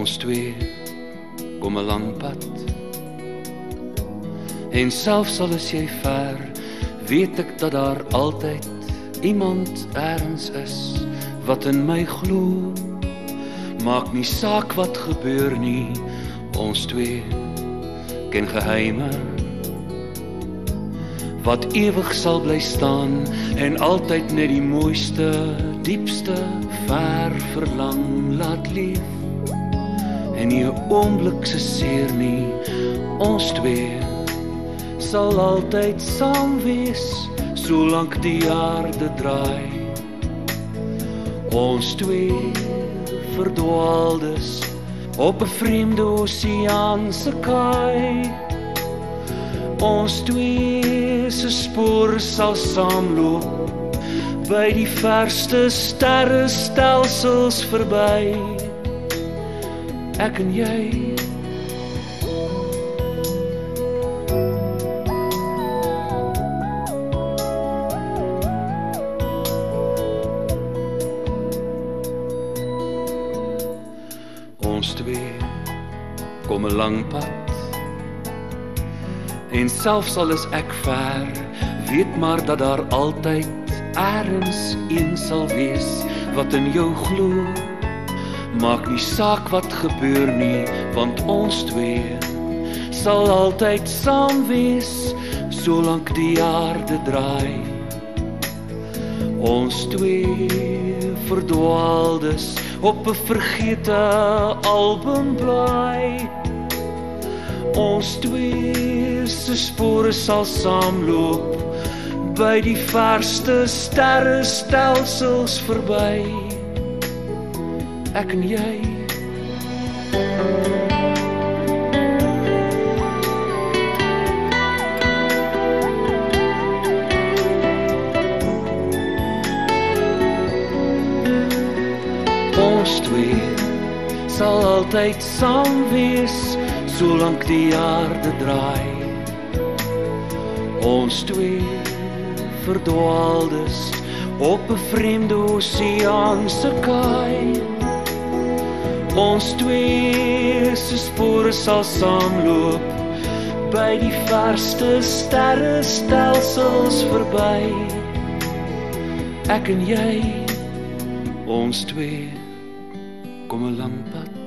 Ons twee kom 'n lang pad. En selfs al is jy ver, weet ek dat daar altyd iemand ergens is wat in my glo. Maak nie saak wat gebeur nie, ons twee ken geheime wat ewig sal bly staan en altyd net die mooiste, diepste ver verlang laat leef. En nie 'n oomblik se seer nie, ons twee sal altyd saam wees, solank die aarde draai. Ons twee verdwaaldes op 'n vreemde oseaan se kaai. Ons twee se spore sal saamloop by die verste sterrestelsels verby. Ek en jy. Ons twee kom 'n lang pad. En selfs al is ek ver, weet maar dat daar altyd ergens een sal wees wat in jou glo. Maak nie saak wat gebeur nie, want ons twee sal altyd saam wees, solank die aarde draai. Ons twee verdwaaldes op 'n vergete albumblaai. Ons twee se spore sal saamloop by die verste sterrestelsels verby. Ek en jy. Ons twee sal altyd saam wees, solank die aarde draai. Ons twee verdwaaldes op 'n vreemde oseaan se kaai. Ons twee se spore sal saamloop by die verste sterrestelsels verby. Ek en jy, ons twee kom 'n lang pad.